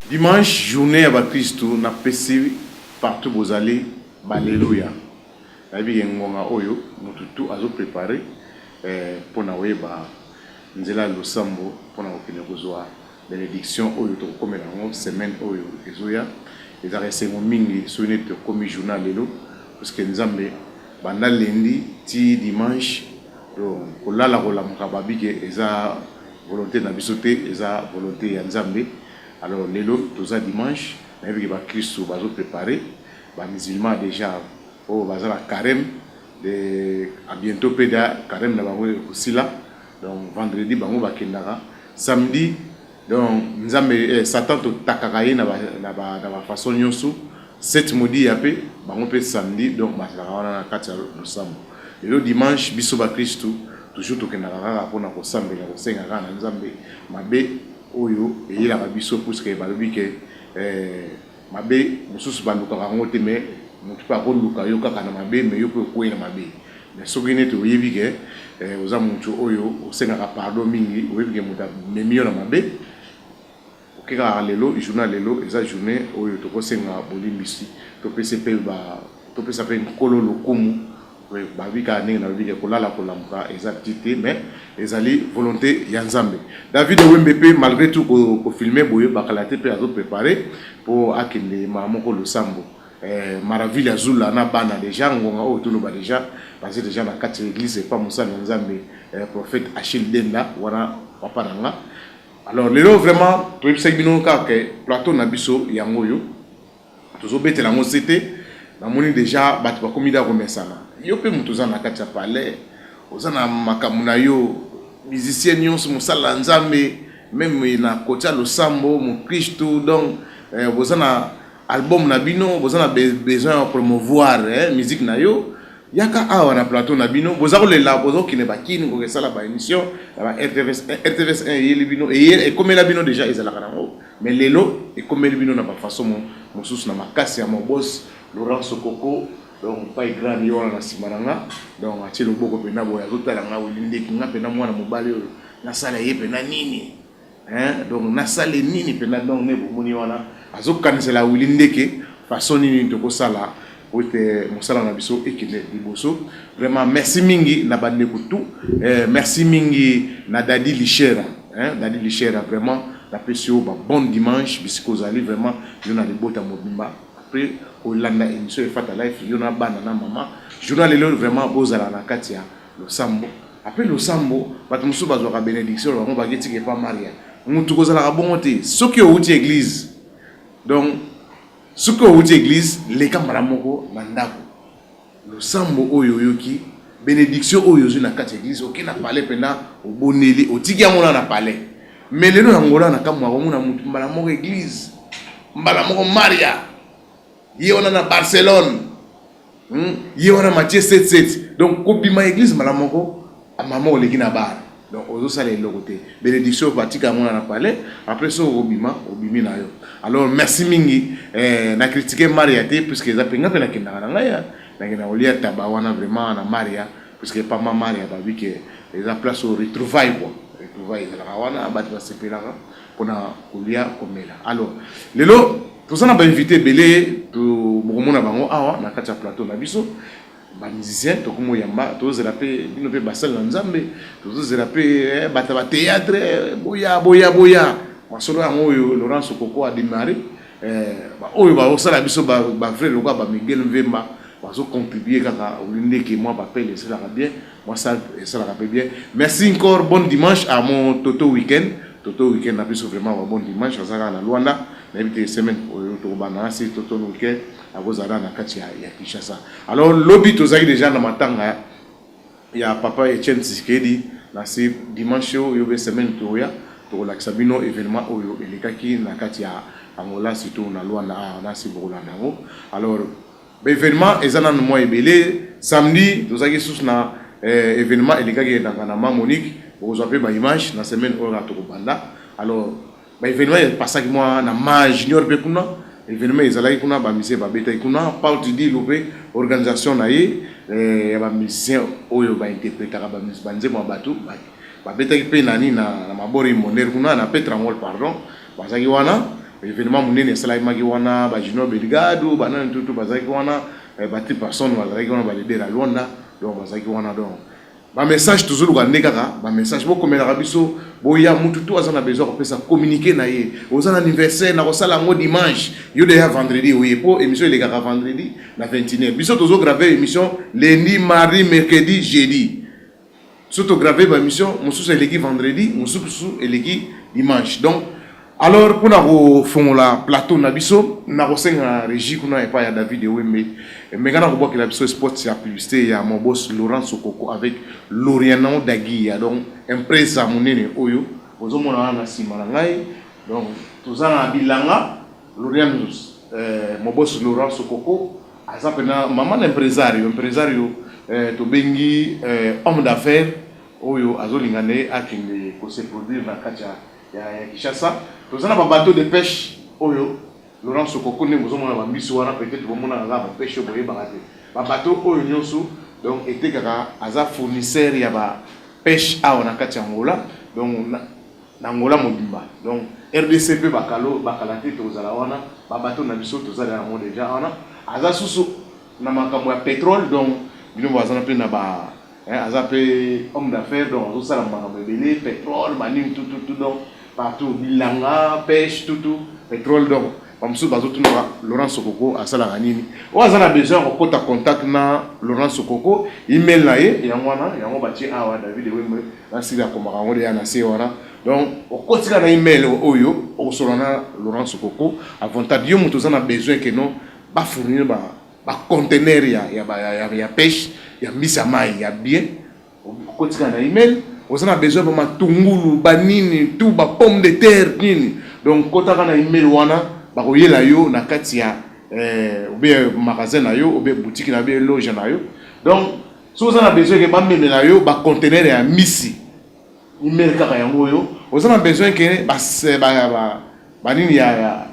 Dimanche, journée avec Christ, na pesi partout vous allez, alléluia. La vie est ngonga oyo, mututu azo préparé pour na weba nzela losambo pour na okene kozwa bénédiction oyo to komela ngo semaine oyo ezoya eza resengo mingi soine to komi journal lelo parce que nzambe banda lundi ti dimanche ko lala ko lamuka babike eza volonté na bisoté eza volonté ya nzambe. Alors, lelo, tous les dimanches, avec les Christ, nous allons préparer. Les musulmans déjà, au bazar à carême, à bientôt, péda carême aussi là. Donc, vendredi, bango bakendara. Samedi, donc, nous avons Satan to takakaye na ba façon nyonso. 7 modi yapé, bango pe samedi, donc bazara na kati no sambo. Lelo dimanche, biso ba Christ, toujours to kendara pour na ko sambe na ko senga na nzambe mabe. Oyo et la biso pour que balobi que mabe mususu banduka rangote mais mutu pa ko luka yo kaka na mabe mais yo ko na mabe mais sokine to yebi que oza mutu oyo osenga pardon mingi oyebi que muta memio na mabe okeka lelo journal lelo eza journée oyo to ko senga bolimbisi to PCP ba to pesa pe nkolo lokumu babika ndenge na bibike kolala kolamuka exactité mais ezali volonté ya nzambe. David Wembepe malgré tout ko filmer boye bakalate pe azo préparer pour akende mamoko losambo maraville azula na bana déjà ngonga o to loba déjà parce que déjà na quatre église pas musala nzambe prophète Achille Denda wana papa nanga. Alors lelo vraiment to epsa bino ka ke plateau na biso yango yo tozo betela ngo c'était na moni déjà batu ba komida ko mesana yo pe mutu za na kati ya palais ozana makamu na yo musicien nyonso musala nzambe même na kotia losambo mu Kristo donc bozana album na bino bozana besoin de promouvoir musique na yo yaka awa na plateau na bino boza kolela bozo kine bakini ko kesala ba émission ba RTVS 1 yeli bino et comme la bino déjà ezala kana mais lelo et comme bino na ba façon mosusu na makasi ya mo boss Laurent Sokoko donc pas grand yo na simaranga donc atie loboko pena boya zotala nga olinde kinga pena mwana mobali oyo na sala ye pena nini donc na sala nini pena donc ne bomoni wana azokanisela olinde ke façon nini to ko sala ote mosala na biso ekile liboso vraiment merci mingi na bande kutu merci mingi na Dadi Lichera Dadi Lichera vraiment la pesio ba bon dimanche bisiko zali vraiment yo na libota mobimba après olanda émission e fata life yo na bana na mama journal lelo vraiment bozala na katia lo sambo après lo sambo batu musu bazwa bénédiction ba ba getike pa maria mutu kozala ka bongote soki o uti église donc soki o uti église le kamara moko na ndako lo sambo oyo yoki bénédiction oyo zo na katia église okina parler pena oboneli otiki yango na parler mais lelo yangola na kamwa ko muna mutu mbala moko église mbala moko maria yona na Barcelone yona Matthieu 7:7 donc kobima église malamoko amamo leki na bar donc ozo sala lokote bénédiction pratique mona na parler après ça obima obimi na yo. Alors merci mingi na critiquer Maria te puisque za penga pe na kinda na ngaya na kina olia tabawana vraiment na Maria puisque pas ma Maria ba bi que les place au retrouvailles quoi retrouvailles la wana ba va se pelaka pona olia komela. Alors lelo tous on a invité belé to mokomona bango awa na kati ya plateau na biso ba musicien to komo yamba to zelape bino pe basal na nzambe to zelape bata ba théâtre boya masolo ya moyo Laurent Sokoko a démarré ba oyo ba osala biso ba frère lokwa ba Miguel Mvemba bazo contribuer kaka olinde que moi ba paye ça la bien moi ça la bien. Merci encore, bon dimanche à mon Toto Weekend na biso vraiment bon dimanche azaka na Luanda na bité semaine to bana c'est Toto Weekend agozala na kati ya Kinshasa. Alors lobby tozaki déjà na matanga ya papa Etienne Tshisekedi na c'est dimanche yo be semaine to ya to la sabino événement oyo elekaki na kati ya Angola surtout na Luanda na si Bolanda ngo. Alors événement ezana no mois ebele samedi tozaki sous na événement elekaki na Mama Monique vous avez ma image la semaine où on a tout banda. Alors événement est passé avec moi na ma junior bekuna événement ils allaient kuna ba musée ba beta kuna Paul Didi lobé organisation na ye ba musicien oyo ba interpréter ba musique banze mo batu ba beta pe nani na mabori monnaie kuna na Petrangol pardon bazaki wana événement monene sala maki wana ba Junior Belgado ba nan tout bazaki wana ba ti personne bazaki wana ba leader à Luanda donc bazaki wana donc ba message toujours ka ndeka ba message bo komela biso bo ya mutu to azana besoin ko pesa communiquer na ye ozana anniversaire na ko sala ngo dimanche yo de ya vendredi oui pour émission les gars vendredi na 29 biso toujours graver émission lundi mardi mercredi jeudi surtout graver ba émission mususu eleki vendredi mususu eleki dimanche donc alors pour na fongola plateau na biso na ko senga régie kuna et pas ya David Wembe mais quand on voit que la biso sport c'est la publicité ya mon boss Laurent Sokoko avec Loriano Daguia donc empresa monene oyo ozomona na sima ngai donc tozana bilanga Loriano mon boss Laurent Sokoko azapena maman empresario to bengi homme d'affaires oyo azolingane akinde ko se produire na kacha ya Kishasa tozana ba bateau de pêche oyo Laurent Sokoko ne mozomona ba mbisi wana peut-être bomona nga ba pêche boye bagate ba bateau oyo nyonso donc était kaka aza fournisseur ya ba pêche a na kati Angola donc na Angola mobimba donc RDCP bakalo bakalate tozala wana ba bateau na biso tozala na mo déjà wana aza susu na makambo ya pétrole donc bino bazana pe na ba aza pe homme d'affaires donc azo sala makambo belé pétrole manim tout donc partout bilanga pêche tout pétrole donc comme ça bazo tout Laurent Sokoko a sala nini o azana besoin ko kota contact na Laurent Sokoko email na ye yango bati awa David Wembe na sila ko makango ya na se wana donc o kotika na email oyo o solana Laurent Sokoko avantage yo muto zana besoin que non ba fournir ba conteneur ya pêche ya mbisa mai ya bien o kotika na email on a besoin de matungulu, banini, tout, ba pomme de terre, nini. Donc, quand on a email wana, ba koyela yo na kati ya ou bien magasin na yo, ou bien boutique na bien loge na yo. Donc, si on a besoin que ba meme na yo, ba conteneur ya misi. Email kaka yango yo. On a besoin que ba nini ya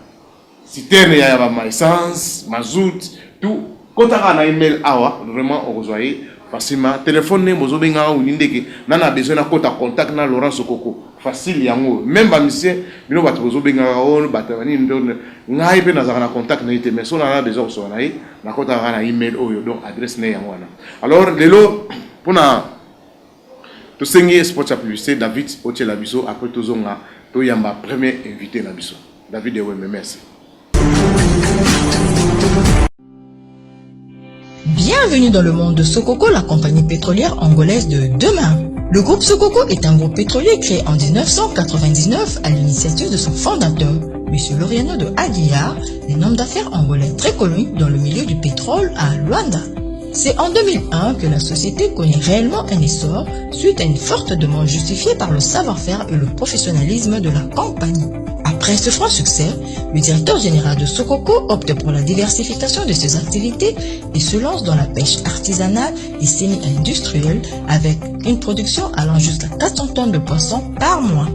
citerne ya ba essence, mazout, tout. Quand on a email awa, vraiment on reçoit facilement téléphone ne mozo benga ou ndeke nana besoin na kota contact na Laurent Sokoko facile yango même ba monsieur bino bato mozo benga on batani ndone ngai pe na zaka contact na ite mais on a besoin so na kota na email oyo donc adresse ne yango wana alors lelo pona to sengi sport ya publicité David Otela biso après tozonga to yamba premier invité na biso David Wembe merci. Bienvenue dans le monde de Sokoko, la compagnie pétrolière angolaise de demain. Le groupe Sokoko est un groupe pétrolier créé en 1999 à l'initiative de son fondateur, M. Loriano de Aguiar, un homme d'affaires angolais très connu dans le milieu du pétrole à Luanda. C'est en 2001 que la société connaît réellement un essor suite à une forte demande justifiée par le savoir-faire et le professionnalisme de la compagnie. Après ce franc succès, le directeur général de Sokoko opte pour la diversification de ses activités et se lance dans la pêche artisanale et semi-industrielle avec une production allant jusqu'à 400 tonnes de poissons par mois.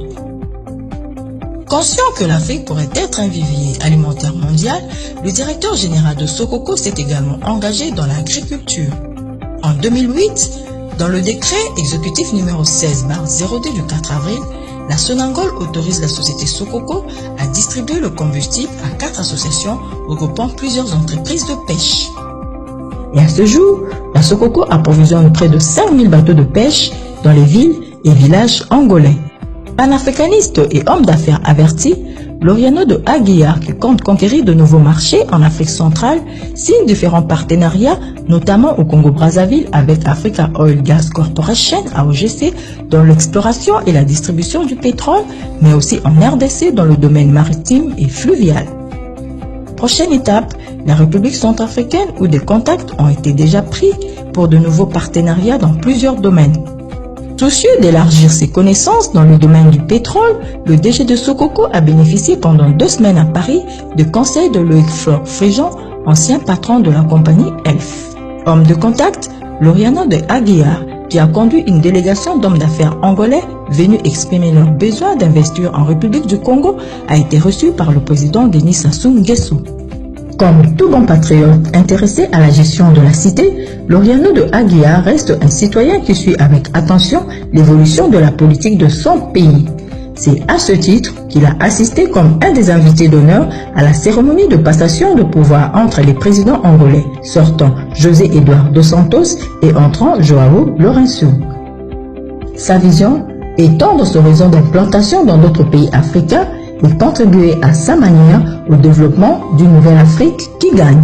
Conscient que l'Afrique pourrait être un vivier alimentaire mondial, le directeur général de Sokoko s'est également engagé dans l'agriculture. En 2008, dans le décret exécutif numéro 16/02 du 4 avril, la Sonangol autorise la société Sokoko à distribuer le combustible à 4 associations regroupant plusieurs entreprises de pêche. Et à ce jour, la Sokoko approvisionne près de 5000 bateaux de pêche dans les villes et villages angolais. Panafricaniste et homme d'affaires averti, Loriano de Aguiar, qui compte conquérir de nouveaux marchés en Afrique centrale, signe différents partenariats, notamment au Congo-Brazzaville avec Africa Oil Gas Corporation, AOGC, dans l'exploration et la distribution du pétrole, mais aussi en RDC dans le domaine maritime et fluvial. Prochaine étape, la République centrafricaine où des contacts ont été déjà pris pour de nouveaux partenariats dans plusieurs domaines. Soucieux d'élargir ses connaissances dans le domaine du pétrole, le DG de Sokoko a bénéficié pendant 2 semaines à Paris de conseils de Loïc Flore Fréjean, ancien patron de la compagnie ELF. Homme de contact, Loriano de Aguiar, qui a conduit une délégation d'hommes d'affaires angolais venus exprimer leur besoin d'investir en République du Congo, a été reçu par le président Denis Sassou Nguesso. Comme tout bon patriote intéressé à la gestion de la cité, Loriano de Aguiar reste un citoyen qui suit avec attention l'évolution de la politique de son pays. C'est à ce titre qu'il a assisté comme un des invités d'honneur à la cérémonie de passation de pouvoir entre les présidents angolais, sortant José Eduardo dos Santos et entrant Joao Lourenço. Sa vision, étendre son réseau d'implantation dans d'autres pays africains et contribuer à sa manière au développement d'une nouvelle Afrique qui gagne.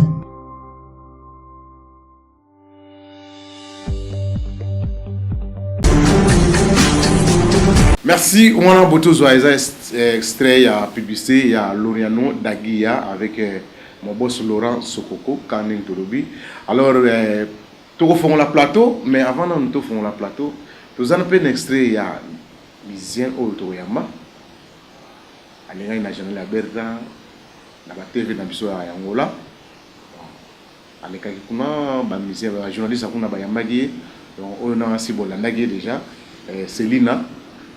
Merci. On a beaucoup extrait, il y a publicité, il y a Loriano Daguia avec mon boss Laurent Sokoko, Kanin Tolobi. Alors, tout font la plateau, mais avant de tout font la plateau, nous avons un extrait, il y a Misien Otoyama. Alinga ina janela berta na ba TV na biso ya Angola. Aleka kuna ba misien ba journaliste kuna ba yambagi donc on a si bolandagi déjà Selina.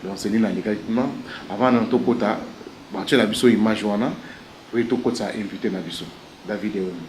Donc Selina aleka kuna avant na to kota ba tshela biso image wana pour to kota invité na biso David Eomi.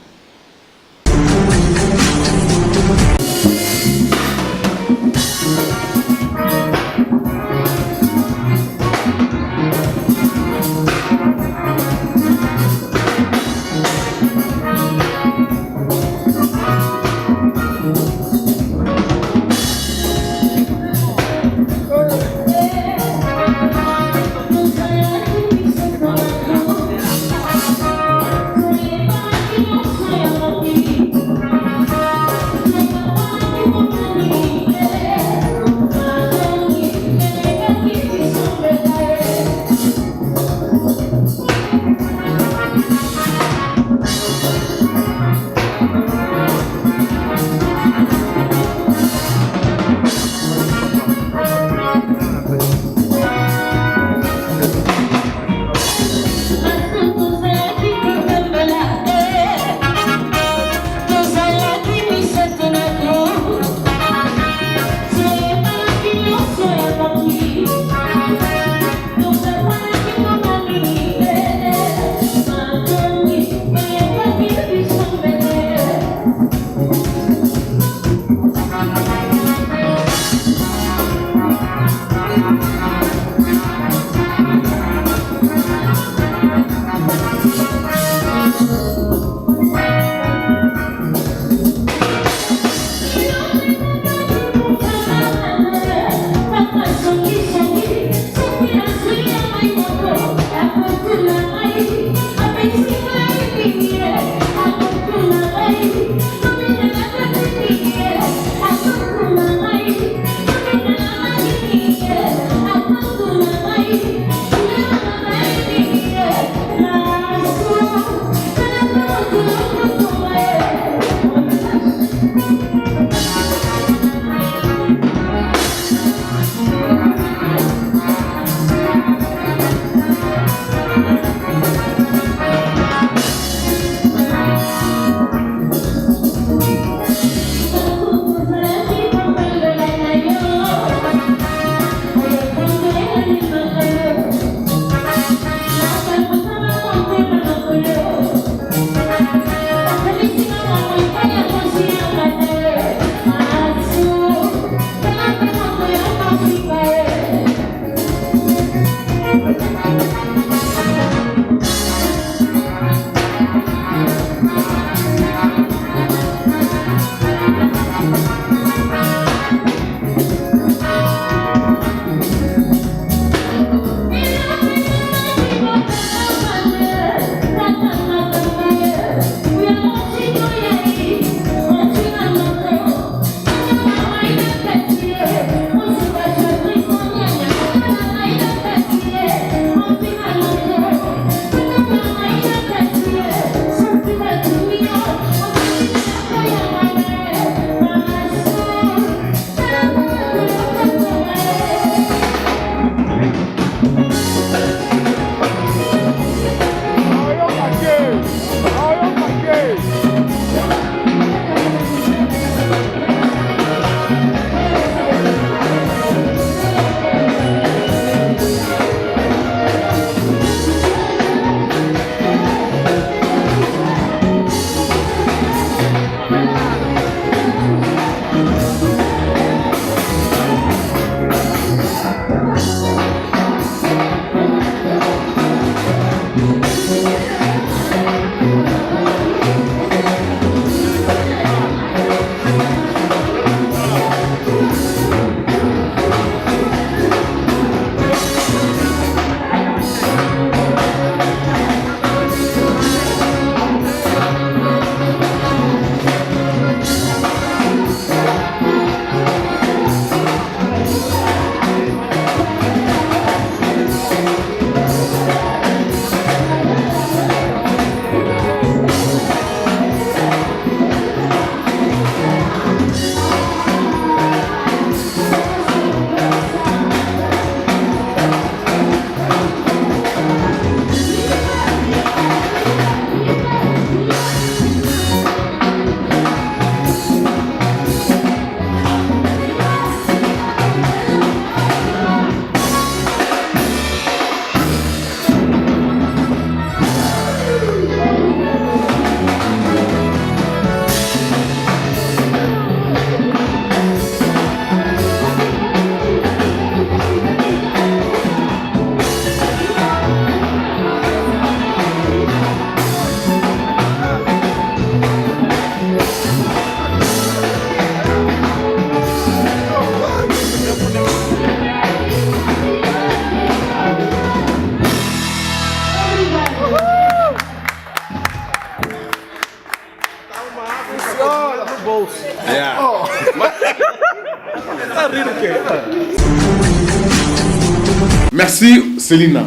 Merci Célina.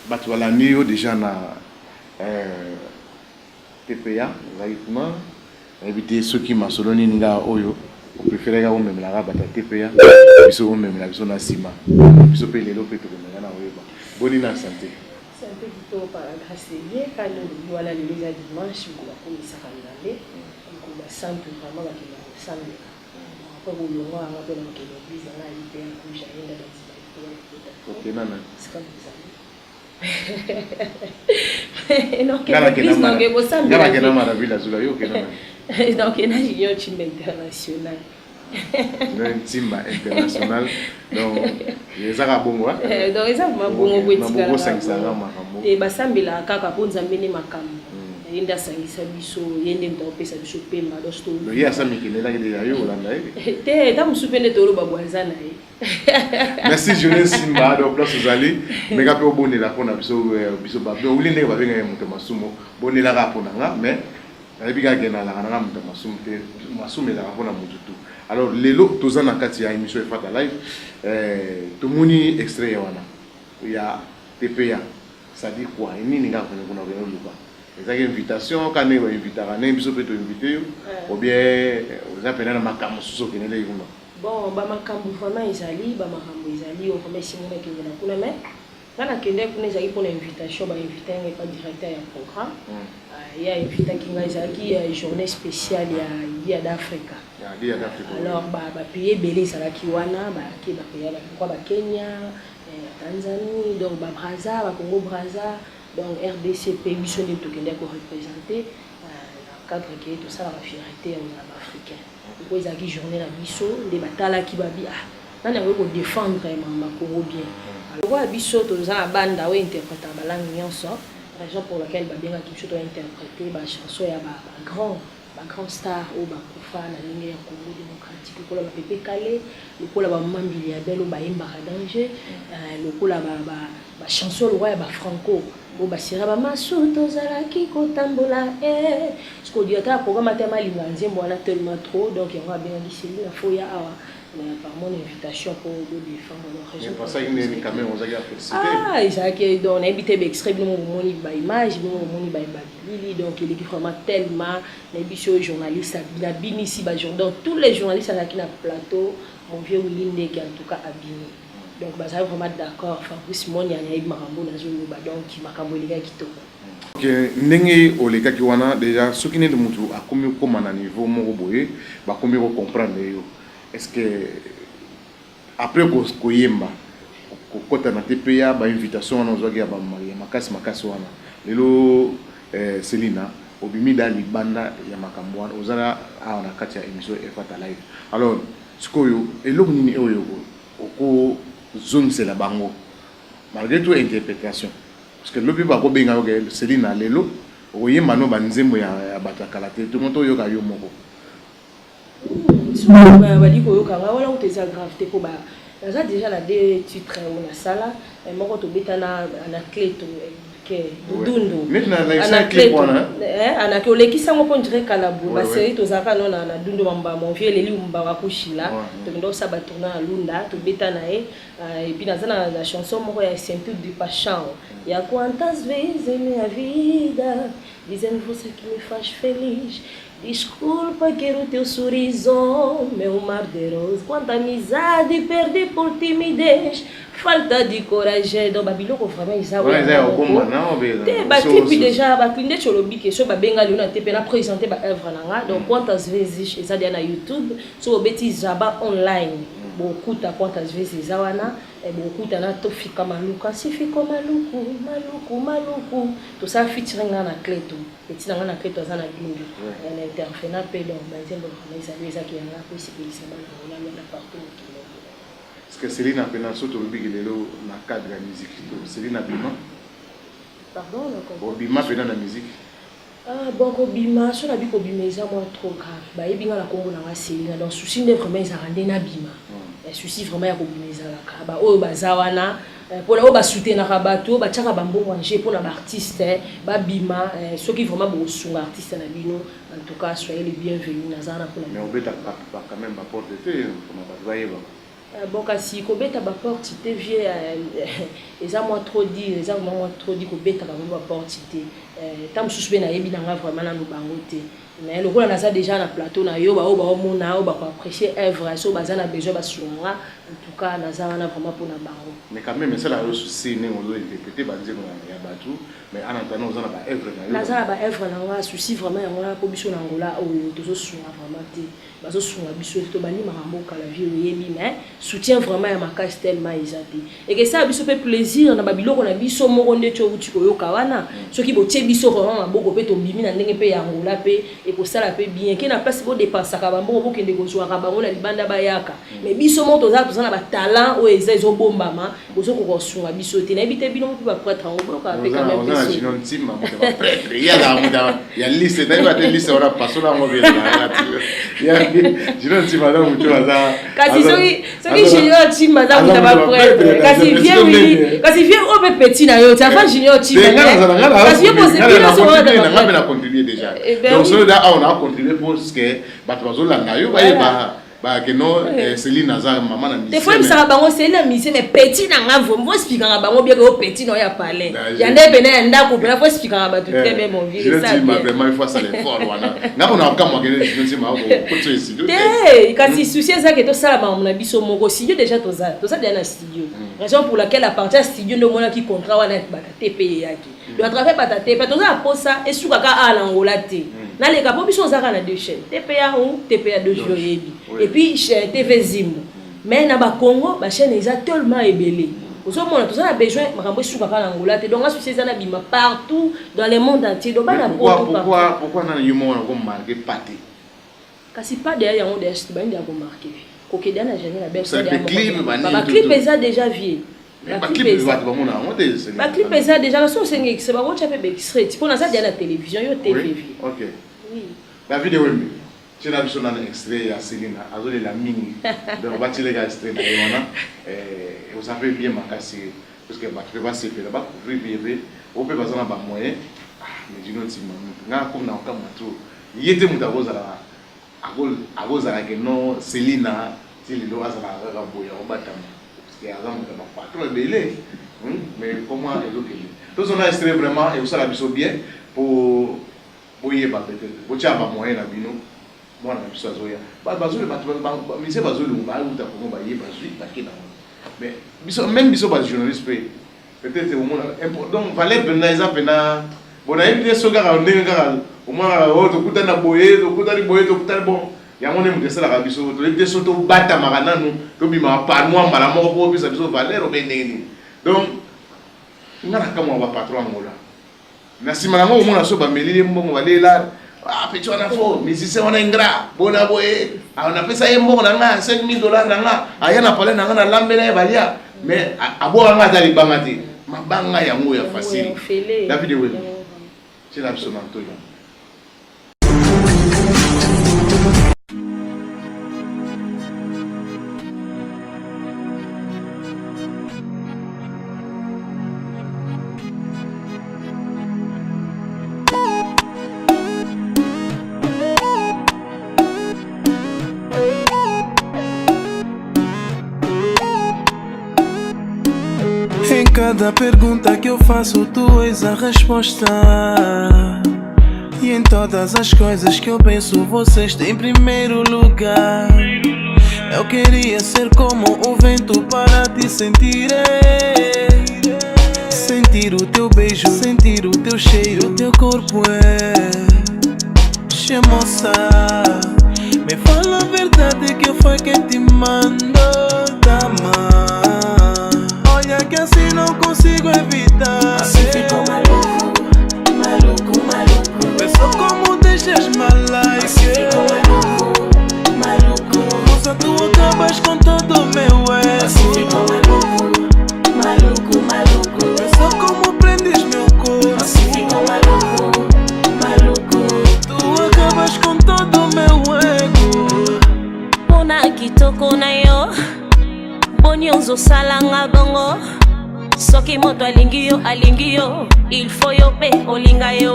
Batwala Nio déjà na TPA, exactement. Éviter ceux qui m'a soloni nga oyo. On préfère ga même la bata TPA. Biso même la biso na sima. Biso pe lelo pe to na na oyo. Boni na santé. Santé plutôt par la grâce de Dieu quand nous voilà les dimanche pour la commission kanale. On va simple vraiment la qui va ensemble. Après vous le voir on va dans l'église là il fait un coup j'aille dans ok, nana. C'est comme ça. Non, que l'église n'a pas besoin de. Y'a pas de ville azula yo que nana. Donc il y a une team international. Un team international. Donc les Arabes bongo. Donc ils ont bongo boutique. Bongo 500 makambo. Et basambela kaka ponza mbene makambo. Yenda sangisa biso yende ntopesa biso pemba dosto. Le ya sami kinela ke yo olanda te ta musupende tolo babwanzana Merci Julien Simba donc place uzali meka pe obonela pona biso biso ba ulinde ba benga muto masumo bonela ka pona nga mais na gena la kana muto masumo te masumo la pona mututu alors lelo tozana kati ya émission Efata live to moni extrait wana ya TPA ça dit quoi nini nga kuna luba les invitations quand on invite à un biso peut inviter ou bien vous appelez na makambo suso kenele yuma bon ba makambo vraiment izali ba makambo izali on remercie mon équipe na kuna mais kana kende kuna izali pour l'invitation ba inviter un pas directeur ya programme il y a invité qui nga izali journée spéciale ya Dia d'Afrique alors ba payer belé ça la kiwana ba ki ba payer ba Kenya Tanzanie donc ba Brazza ba Congo Brazza donc RDCP mission de Tokende ko représenter cadre qui est tout ça la fierté en africain pourquoi ils ont journée la biso des batala qui babi nana ko défendre ma Congo bien alors wa biso to za banda we interpréter ba langue nyonso raison pour laquelle ba bien ki to interpréter ba chanson ya ba grand star ou ba kufa na ligne ya Congo démocratique ko la Pepe Kale ko la ba mambili ya belo ba imba danger ko la ba chanson le roi ba franco bo basira ba masuto zalaki kotambola ce qu'on dit à programme tellement linganzembo wana tellement trop donc il y aura bien ici la foya awa par mon invitation pour le défendre leur région. C'est ça qu'il est quand même aux féliciter. Ah, ils ont invité extrêmement moni ba image, moni ba Lili donc il est vraiment tellement les bichos journalistes la binisi ba donc tous les journalistes qui na plateau mon vieux Wilinde qui en tout cas abini. Donc bah ça vraiment d'accord Fabrice Monia na makambo na zulu ba donc makambo les gars qui to. OK ndenge oleka ki wana déjà ce qui n'est de mutu akomi ko na niveau moko boye ba komi ko comprendre yo. Est-ce que après ko yemba ko kota na TPA ba invitation wana ozwaki ya ba makasi wana lelo Célina obimi da libanda ya makambo wana ozala na kati ya émission Efata live alors sikoyo eloko nini oyo oko zone c'est la bango malgré tout interprétation parce que lobi ba ko benga ke Céline lelo oyemba no banzembo ya batakala te tout monde oyoka yo moko bali koyoka wala uteza gravité ko ba naza déjà la deux titres on a sala moko to betana na clé to ke dundu ana clip wana ana ke olekisa ngo po ndire kalabu ba série to zaka no na dundu mamba mon vieux leli mba wa kushila to ndo sa ba tourner à lunda to betana et puis naza na chanson moko ya Ceinture de Paixão ya quantas vezes minha vida dizendo você que me faz feliz. Desculpa, quero teu sorriso, meu mar de rosa. Quanta amizade perdi por timidez, falta de coragem. Donc, Babiloko vraiment ils ont. Ouais, ils ont non, mais. Bah clip déjà, bah clip de cholobi que so bah benga luna te pena présenter bah œuvre nanga. Donc quantas vezes ils ont dit na YouTube, so beti zaba online. Beaucoup ta quantas vezes ils ont na. Beaucoup tana to fika maluku si fika maluku tout ça featuring na cleto petit na cleto za na bingi na interfena pe donc bazembo na isa ki na ko sipelisa ba na partout est-ce que Céline a pena soto bigi lelo na cadre de musique Céline a bima pardon na bima pena na musique bon ko bima so na bi ko bima eza moi trop grave ba yebinga na kombo na Céline donc souci de vraiment ça rendre na bima souci vraiment ya kobimeza la kaba oyo bazawana pour la ba soutenir na bato ba tchaka bambongo anje pour na ba artiste ba bima ceux qui vraiment bo sunga artiste na bino en tout cas soyez les bienvenus na zana pour la mais obeta pas quand même ba porte de pour na ba yeba bon kasi ko beta ba porte te vieux eza moi trop dire eza vraiment trop dire ko beta ba porte te tam suspe na yebi na vraiment na lubango te mais le rôle naza déjà na plateau na yo ba o ba mona o ba apprécier œuvre so baza na besoin ba sunga en tout cas naza wana vraiment pour na bango mais quand même ça la souci ne on doit interpréter ba nzemo ya batu mais en attendant on a ba œuvre na yo naza ba œuvre na wa souci vraiment ya ngona ko biso na ngola o tozo sunga vraiment te bazo sunga biso to bani makambo kala vie yebi mais soutien vraiment ya makasi tellement izati et que ça biso pe plaisir na ba biloko na biso moko nde cho uti ko yoka wana soki botie biso vraiment maboko pe to bimi na ndenge pe ya ngola pe et pour ça la peut bien qui na place pour dépenser ka bambo bo kende ko zwa ka bango na libanda bayaka mais biso moto za na ba talent o ezo bombama bozo ko sunga biso te na bité bino pe ba prêtre en bo ka pe quand même on a jinon timma mo ba prêtre ya la muda ya liste na ba te liste ora pasona mo be na ya jinon timma na mutu aza kasi soki junior timma za muda ba prêtre kasi vieux o pe petit na yo ta fa junior timma kasi yo pose bien so na contribuer déjà donc on a contribué pour ce que bato la yo ba que non Céline Nazar maman na mise des fois ça bango Céline na mise mais petit na ngavo mo expliquer nga bango bien que petit no ya parler ya ndebe na ndako pe na faut expliquer nga bato très bien mon vieux ça vraiment il faut ça les fort wana nga on a kama que je sais ma ko to studio kasi souci ça que to ça ba mon biso moko studio déjà to ça déjà na studio raison pour laquelle à partir studio ndo mona ki contrat wana ba TP yaki doit travailler pas TP to ça pour ça et suka ka ala ngola te na les gars biso zaka na deux chaînes TPA 1 TPA 2 joyebi et puis TV Zimbo mais na ba Congo ba chaîne eza tellement ébélé ozo mona to ça a besoin makambo suka ka na ngola te donc associé ça na bima partout dans le monde entier donc ba na pourquoi na yumo na ko marquer paté kasi pas derrière on des ba ndia ko marquer ko ke dana jamais la belle ça ba clip eza déjà vieux ba clip eza déjà la so senge c'est ba watch pe extrait pour na ça derrière la télévision yo TV OK oui la vidéo tu n'as besoin d'un extrait à Céline azole la mini donc va tirer l'extrait na yona vous savez bien makasi parce que ba va se faire ba couvrir bien on peut passer na ba moyen mais du non timma nga comme na kama tu yete mutaboza la agoza la que non Céline ti lelo azala ga boya obatama parce que azam ka ba patron belé mais comment éloquer tous on a extrait vraiment et ça la biso bien pour boyer ba peut-être bo tia ba moyen na bino moi na biso azoya ba bazole ba mise bazole ba uta ko ba ye bazui ba kina mais biso même biso ba journaliste peut-être au moins donc valait ben exemple na bona yebite soka ka ndenge ka au moins o to kutana boye to kutana bon ya ngone mutesala ka biso to yebite so to bata makana no to bima pa moi mala moko ko bisa biso valeur ben ndenge donc ngana kama ba patron ngola na sima ngo mona so ba melile mbongo balela petit on a faux musicien on a ingrat bona boye on a fait ça mbongo na nga $5,000 na nga aya na pale na nga na lambela balia mais abo nga dali bangati mabanga yango ya facile David Ewe c'est l'absolument tout. Cada pergunta que eu faço, tu és a resposta. E em todas as coisas que eu penso, você está em primeiro lugar. Eu queria ser como o vento para te sentir. Sentir o teu beijo, sentir o teu cheiro, o teu corpo Che moça, me fala a verdade que foi quem te mandou amar. Que assim não consigo evitar. Assim fico maluco, maluco, maluco. Penso como deixas malaique. Assim fico maluco, maluco. Moça, tu acabas com todo o meu ego. Assim fico maluco, maluco, maluco. Penso como prendes meu corpo. Assim fico maluco, maluco. Tu acabas com todo o meu ego. Pona kitoko na yo Bonyozo salanga bongo Soki moto alingi yo Il faut yo pe olinga ye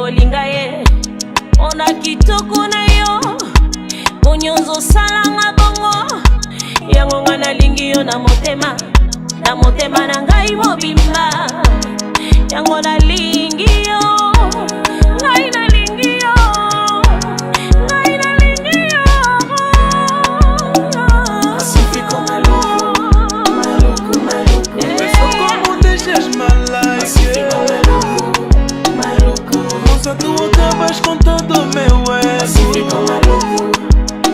Ona kitoko na yo Bonyozo salanga bongo Yango nga nalingi yo na motema na ngai mobimba Yango nalingi yo Ngai nalingi yo Tu acabas com todo o meu ego. Assim fico maluco,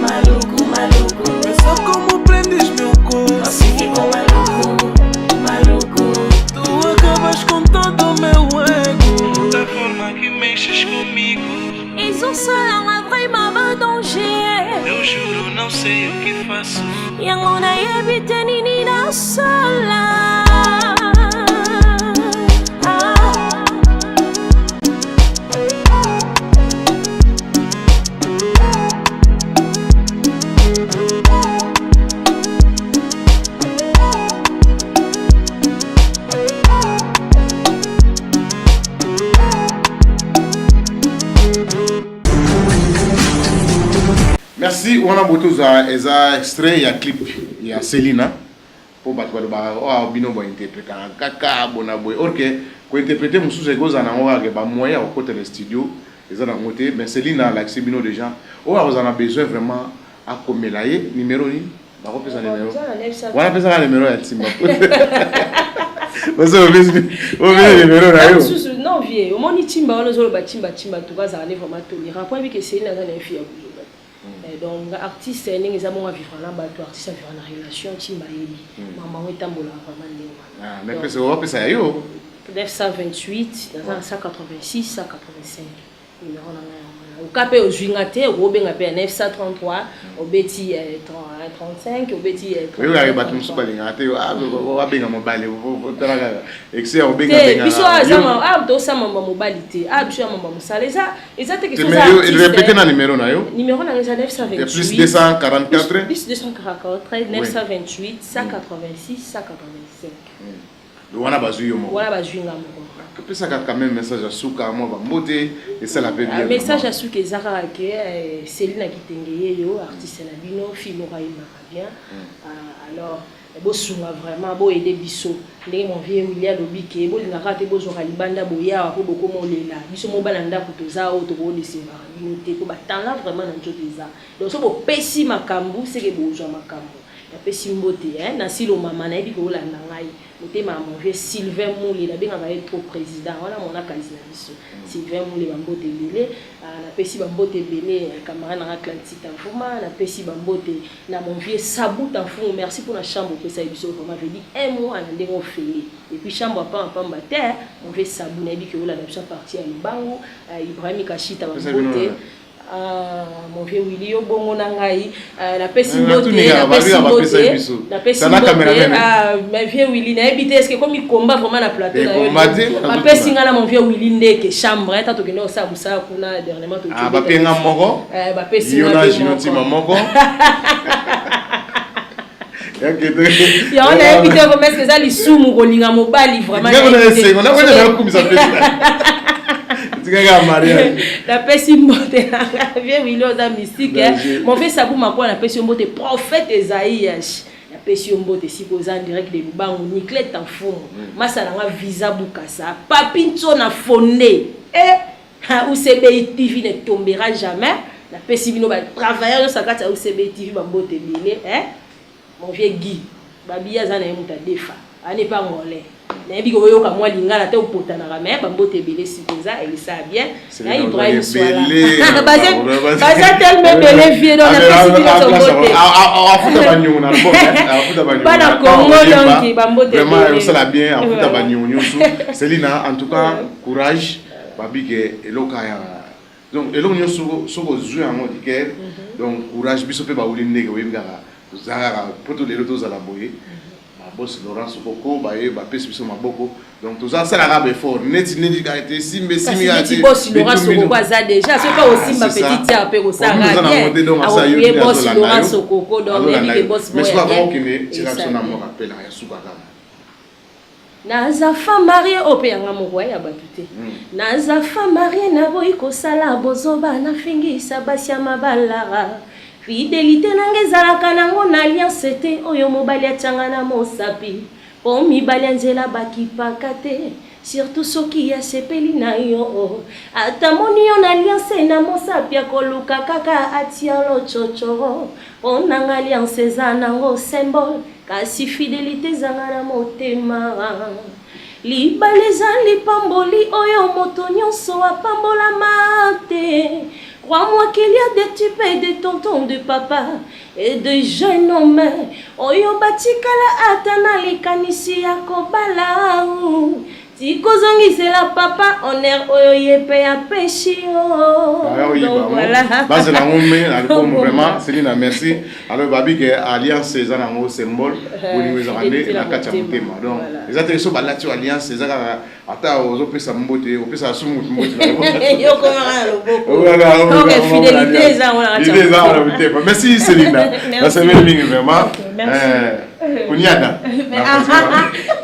maluco, maluco. Pensa como prendes meu corpo. Assim fico maluco, maluco. Tu acabas com todo o meu ego. Da forma que mexes comigo. Ils ont ça là vraiment un danger. Eu juro, não sei o que faço. Yango na yebite nini na sala. Merci, on a beaucoup de extraits, il y a clip, il y a Selina. Pour battre le bar, oh, bino va interpréter un caca, bon aboy. Ok, pour interpréter mon sous ego, ça n'a pas moyen au côté du studio. Et ça n'a pas été, mais Selina, l'accès bino déjà. Oh, vous en avez besoin vraiment à comme l'aïe, numéro ni. On va faire numéro. On va faire un numéro à Timba. Parce que on veut le numéro là. Non, vieux, au moins ni Timba, on a besoin de Timba, tout va ça aller vraiment tolérant. Pour que Selina a une fille. Donc artiste ningi za monga vivre na bato artiste vivre na relation timba yeli maman etambola vraiment ndinga mais parce que on va penser yo 928 dans 186 185 numéro na au capé au juingate au benga pe 933 au beti 35 au beti oui oui bato musu balinga te wa benga mobile tala excès au benga benga biso azama do sama mobile te biso ya mama musala eza te question ça il répète na numéro na yo numéro na 928 plus 244 plus 244 928 186 185 wana bazui yo mo wana bazui ngamo que ça quand même message à Souka moi va moder et ça la fait bien message à Souka Zara que Céline Kitengeye yo artiste na bino filora bien alors bo sunga vraiment bo aider biso ndenge mon vieux William Lobike bo linga rate bo zora libanda boya ko boko molela biso mo balanda kutoza o to bo leseva unité ko batanga vraiment na njoteza donc so bo pesi makambu c'est que bo zo makambu ya pesi mbote na silo mama na ebiko olanda ngai motema mon vieux Sylvain Moulé la benga va être président wana mona kalisi na biso Sylvain Moulé bambote belé na pesi bambote belé camarade na Atlantique Infoma na pesi bambote na mon vieux Sabou Tanfou merci pour la chambre que ça biso vraiment veut dire un mois na ndengo félé et puis chambre pas pamba terre mon vieux Sabou na biko olanda biso partie ya Lubango Ibrahim Kashita bambote mon vieux Willy yo bongo na ngai la pesi Na mbote tuninga, na pesi babi, mbote biso. na pesi Sana cameraman, mbote ma vieux Willy na ebité est-ce que comme il combat vraiment na plateau Eh, na yo combat te, ma pesi ngana mon vieux Willy ndeke chambre ta to kendo sa busa kuna dernièrement to Ah, bapenga moko. ba pesi Yona jinoti mamoko. ya on a évité comme est-ce que ça li sumu kolinga mobali vraiment On a kumisa pesa. Tika mariage. la pesi mbote na vieux Willy oza mystique mon fils Sabou Makwa la pesi mbote prophète Esaïas la pesi mbote sikoza en direct de Lubango Niclet Tanfumu masala nga visa bukasa papi na fondé UCB TV ne tombera jamais la pesi bino ba travailleurs ça kata UCB TV ba mbote bile mon vieux Guy babia za na muta defa ane pas ngolé na yebi ko yoka mwa lingala te upota na ramé ba mbote bile sikoza et ça bien na Ibrahim Swala baza tellement belé vieux dans la pesi bino so mbote afuta banyu na bon afuta banyu bana Congo donc ba mbote vraiment ça la bien afuta banyu nyusu Selina en tout cas courage babike eloka ya donc eloko nyusu soko zui en mode que donc courage biso pe ba ulinde ko yebaka zara poto de l'autre la boye ma boss Laurent Sokoko ba ye ba pesi biso maboko donc tout ça la rabe fort net été simbe petit boss Laurent Sokoko aza déjà c'est pas aussi ma petite tia pe ko sara bien a boss Laurent Sokoko donc les boss boy mais c'est pas vraiment que tira son amour appelle ya subaka naza femme mariée opeyanga mokwa ya batute naza femme mariée na boyi kosala bozoba na fingisa basia mabalara fidélité nange ezalaka nango na alliance te oyo mobali atianga na mosapi po mibali anzela bakipaka te surtout soki asepeli na yo ata moni yo na alliance na mosapi akoluka kaka atia lochochoro po nanga alliance eza nango symbole kasi fidélité ezanga na motema libala eza lipamboli oyo moto nyonso apambolama te. Crois-moi qu'il y a des types et des tontons de papa et de jeunes hommes. Oyo batikala atana likanisi ya kobala. Tiko zongi c'est la papa honneur oyo yepe ya péchi. Donc voilà. Base la ngombe album vraiment Selina merci. Alors babi que alliance eza na ngo symbole boni weza rande na kacha mutema. Donc les ateliers ba lati alliance eza ata ozo pesa mbote opesa sumu mbote na yo komara loboko. Voilà. Donc fidélité eza on a mutema. Merci Selina. Merci vraiment. Kunyada.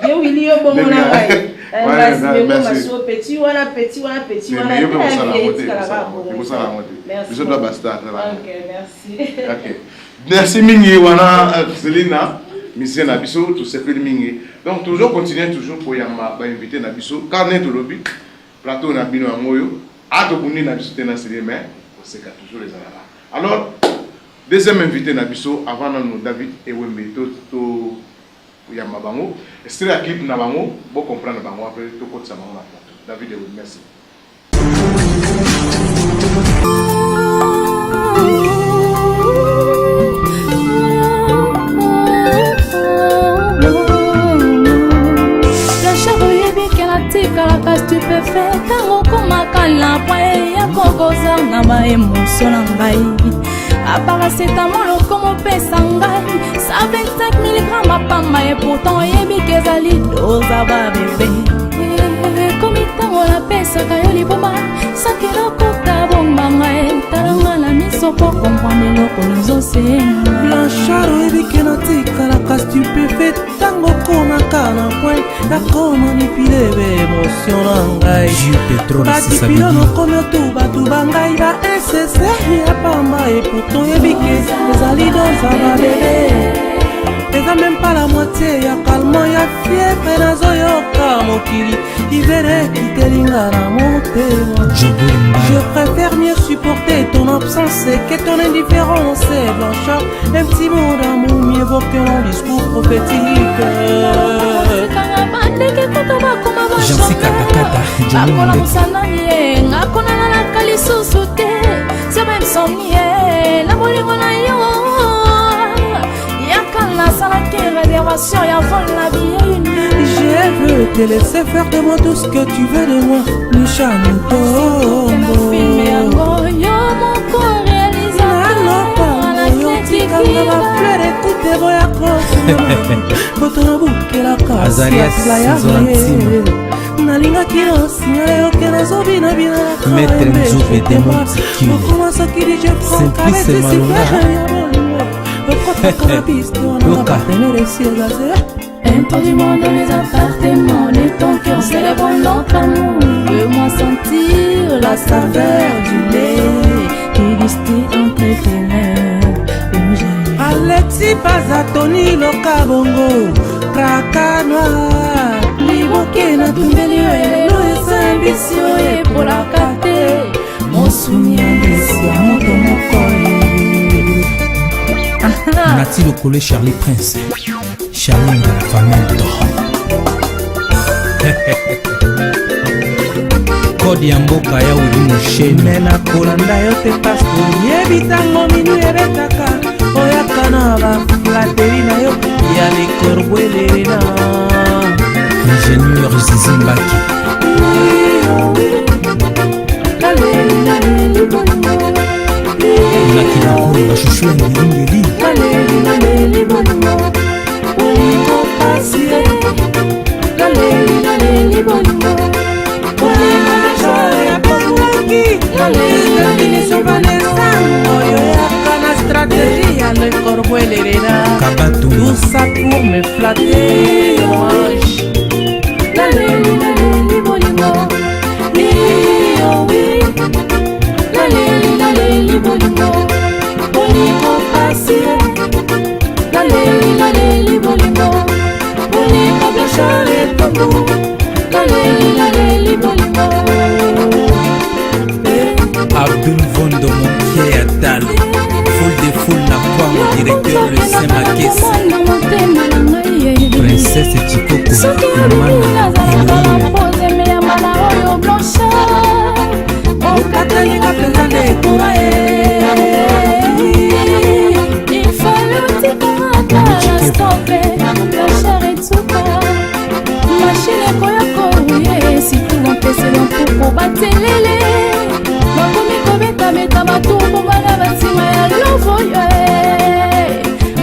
Yo Willy yo bongo na bai. Merci. Petit wana. Merci mingi wana Selina. Mission na biso tout se fait mingi. Donc toujours continuer toujours pour yamba ba inviter na biso. Carnet de lobby. Plateau na bino ngoyo. Ato kundi na biso tena Selina mais on se ka toujours les alala. Alors deuxième invité na biso avant nous David et Wembe to yamba bango extrait à clip na bango bon comprendre bango après to kotsa bango na plateau. David et Wembe merci. La charrue bien qu'elle a tique à la casse tu peux faire tant qu'on m'a calé après ya kokoza na ba émotion na ngai. Paracetamol comme pesa ngai 125 mg apamba et pourtant yebi kezali dose ba bébé comme itango la pesa kayo liboma sakela kota bomba ngai taranga la miso pour comprendre loko nzose Blanchard yebi kenatika la casse tu peux faire tango koma kana point na koma ni pilebe émotion na ngai Bati pilono comme tout batu bangai ba SSR ya pamba et pourtant yebi kezali dose ba bébé eza même pas la moitié ya calmant ya fièvre nazoyoka mokili ivere kitelinga na motema je préfère mieux supporter ton absence que ton indifférence Blanchard un petit mot d'amour mieux vaut que mon discours prophétique Jansi katakata akola musana ye ngakona na kalisusu te c'est même son nie la bolingo na yo je veux te laisser faire de moi tout ce que tu veux de moi. Nisha Mutombo Azarias Zolantima nalingaki osinyala yoke nazobinabina Maître Nzoupe Demontikine Simplice Malonga Loka Un tour du monde dans les appartements de ton cœur, célèbre notre amour. Veux-moi sentir la saveur du lait qui distille entre tes lèvres. Alexis Pazatoni Loka Bongo Kraka Noir Liboke na tumbeli elelo eza ambitio et pour la kate Mosumi ambition moto mokoi. Nati Lokole Charlie Prince Charlie Ngalafamento Kodi ya mboka ya uli mosheni Mena kolanda yo te pasto yebitango minu ebetaka oyaka na baflateri na yo ya lekorbwelerena Ingénieur Zizi Mbaki Nakina kuru bashushu ya ngilingeli Kabatu tout ça pour me flatter ange. Abdul Vondo Mokié Atal Foule de foule na kwango directeur le Saint-Makesi Princesse Chikoko Mana Okatalinga penza ndekura il fallait otikaka na stope la chair etuka machine ekoyokoye situ bampesela mpuku batelele bakomi kobetabeta batumbu bana bansima ya lovoyo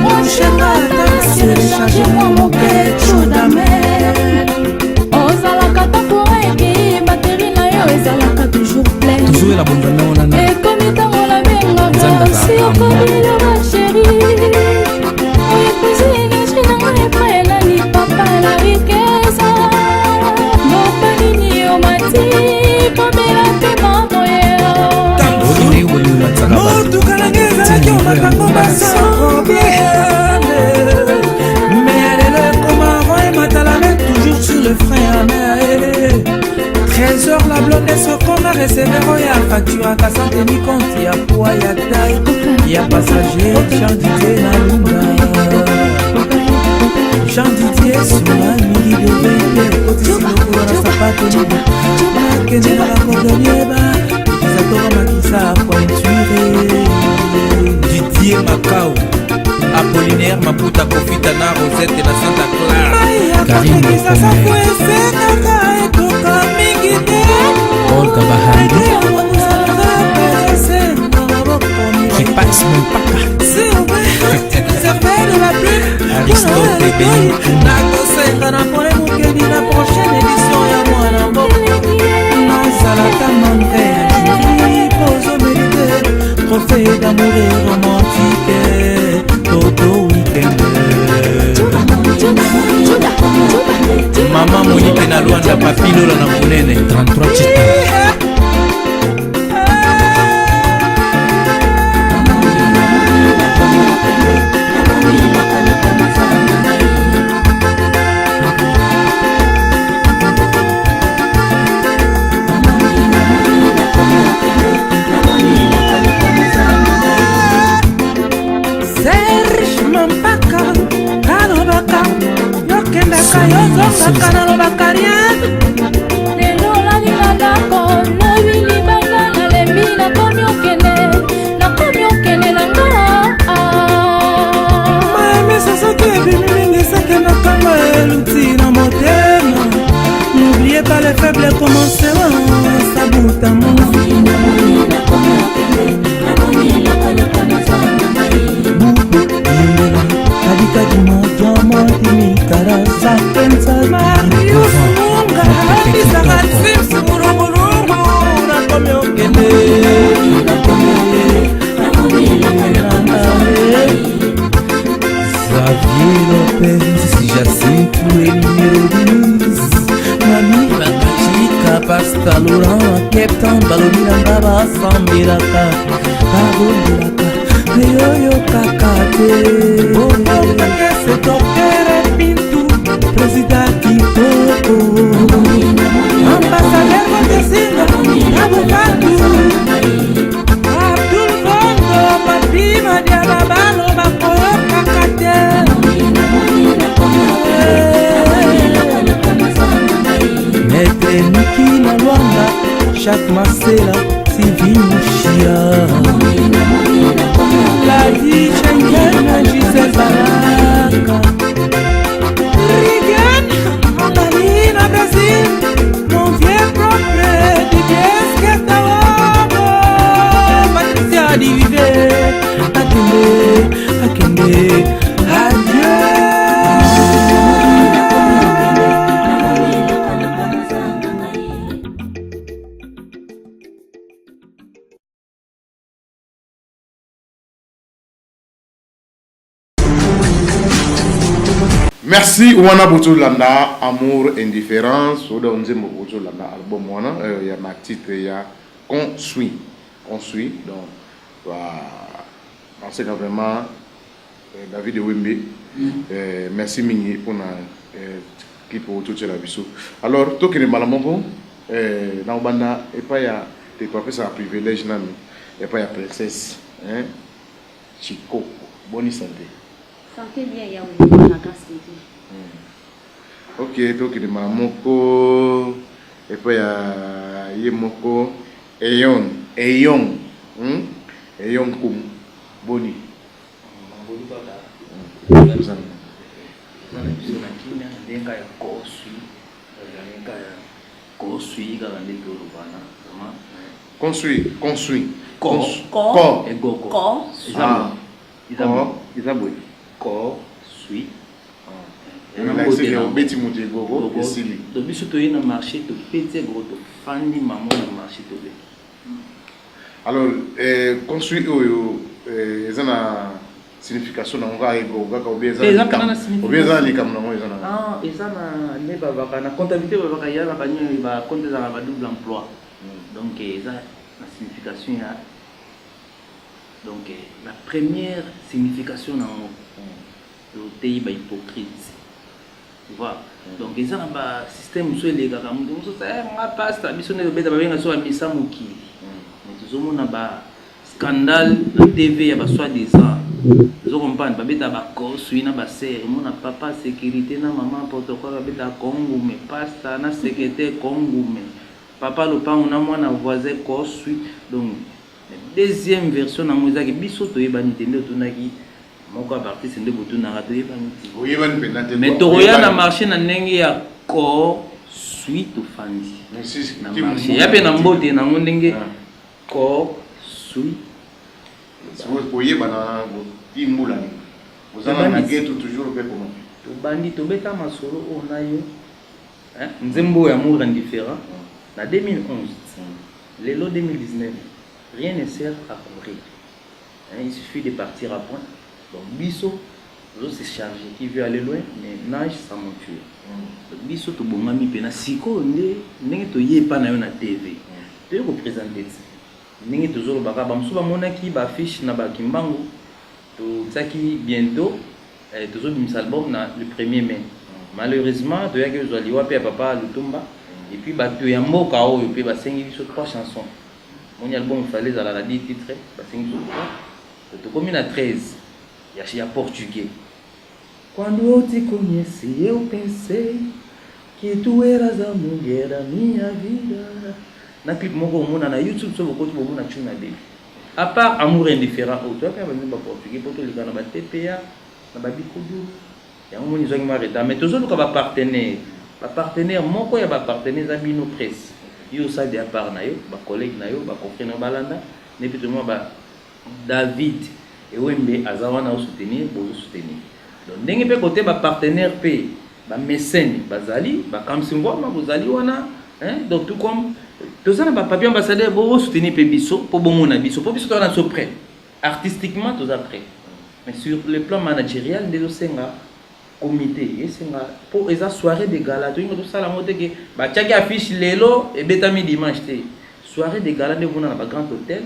moshengataselecharge mwa moketu damer ozalaka takoeki bateri na yo ezalaka toujours plein Toujours la bonne vanne on a ekomi ntango nabengaka si okomila basheri oyekozi energie nango epai nani papa na rikeza mopanini omati pomela mpe mamoyeo motuka nange ezalaki omakango basangobiene mais lelo ekoma avant ematalame toujours sur le frein à mer Trésor la blonde sokonga recevero ya facture akasante ni compte ya poids ya taille ya passager Jean Didier na lunga Jean Didier suna mingi de vende kotisilokula na sapato niba makende na bakordonieba izatoka makisa pointure Didier Macao Apollinaire Maputa Kofita na Rosette na Santa Clara Karim Paul Kabahari Kipax Mpaka Aristote Beni nakosenga na pole mokeli na prochaine édition ya mwana mboka nazalaka mandre ya juri pozo mérite trophée d'amour et romantique toto weekend Mama Monique na Luanda Papilola na Munene 33 Chita Serge Mampaka kalobaka yokendaka yozongaka nalobaka rien lelo nalinandako lobi libanda nalembi nakomi okende na nga maemesa soki ebimi mingi sekendakanga eluti na motema n'oubliez pas les faibles commencements sabutamo bubu yembela kadikadi modiam jouer numéro 10 Mami bakachika Pascal Laurent Cape Town balobinanga basambelaka babondelaka Oyo kakate Oyo se tokere pintu Président Kitoko Ambassadeur Motesinga Abukatu Abdul Bongo Papi Madia Babalo Bakoyo kakate Maître Niki na Luanda Jacques Marcela Sylvie Mouchia La vie Schengen Gisèle Baraka Rigan Mandarina Brasil Mon vieux propre Didier Sketawa Patricia Divive Akende Adieu Merci Ouana Boutolanda, Amour, Indifférence. Oda Onzembo Boutolanda, album Ouana, il y a ma titre, il y a Construit. Donc, c'est vraiment David Wimbe. Merci Mini pour la clip autour de la vie. Alors, toi qui es malamongo, dans le banda, et pas il y a des quoi ça privilège, et pas il y a princesse, Chico, bonne santé. Santé bien, il y a une grâce de Dieu. Ok, donc il y a Mamoko, et puis il y a Yemoko, Eyon Koum, Boni. Construit. Corps, suit. Donc, si tu es dans le marché, tu peux gros, tu fais maman dans le marché. Alors, construit, il y a une signification dans le ou bien ça les ah, et ça na comptabilité, il y a un double emploi. Donc, il y a la signification. Donc, la première signification dans le pays est hypocrite. Tu vois? Donc, il y a un système où les gars scandale na TV ya soi-disant. Vous comprenez? Babeta ba kosu na ba serre, mon papa sécurité na maman protocole babeta Congo mais pasta na secrétaire Congo mais papa le pan na mwana voisin kosu. Donc deuxième version na moza ki biso to yebani tende tonaki moko parti sende botu na rato yebani ti. Oyebani penate. Mais to roya na marché na ndenge ya ko suite to fandi. Na marché ya pe na mbote na ndenge ko suite. Si vous voyez, vous avez un guet toujours au comment. Tu bandit, tu bêta ma solo, on a eu Nzembo et amour indifférent. En 2011, les lots 2019, rien ne sert à courir. Il suffit de partir à point. Donc, Bisso, l'eau s'est chargé. Qui veut aller loin, mais nage sans monture. Donc, Bisso, tu bon ami, pena siko, n'est to yé pas na TV. Tu représenter ça. Ningi toujours baka bamsuba monaki ba affiche na ba kimbangu to tsaki bientôt toujours bimisa album na le 1er mai. Malheureusement to yaki ozaliwa pe papa Lutumba et puis ba to ya mboka oyo pe ba sengi biso 3 chansons. Mon album fallait à la 10 titres ba sengi biso 3. To komi na 13 ya portugais. Quando eu te conheci eu pensei que tu eras a mulher da minha vida. Na clip moko mona na YouTube so boko tu mona chuna baby. À part amour indifférent auto ka ba mba portugais poto lika na ba TPA na ba bikodu. Ya moni zongi mareta mais toujours ka ba partenaire moko ya ba partenaire Zabino Press. Yo sa de à part na yo ba collègue na yo ba confrère na balanda ne puis tout moi ba David et Wembe azawana au soutenir bo soutenir. Donc ndenge pe côté ba partenaire pe ba mécène bazali ba kamsimbo ma bozali wana donc tout comme tous ça n'a pas bien ambassadeur pour soutenir Pébisso pour bon mon abisso pour biso on prêt artistiquement tous après mais sur le plan managérial des Osenga comité pour esa soirée de gala to tout ça la moté que ba tiaki affiche lelo et betami dimanche té soirée de gala de vona na ba grand hôtel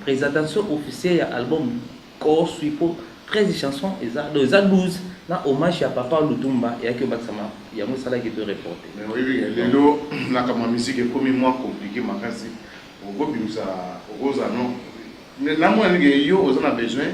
présentation officielle ya album Kosui pour 13 chansons eza 12 na hommage à Papa Lutumba et à que Baksama ya mo sala qui te reporter mais oui lelo na kama musique est comme moi compliqué makasi au bimisa oza non na moi yo oza na besoin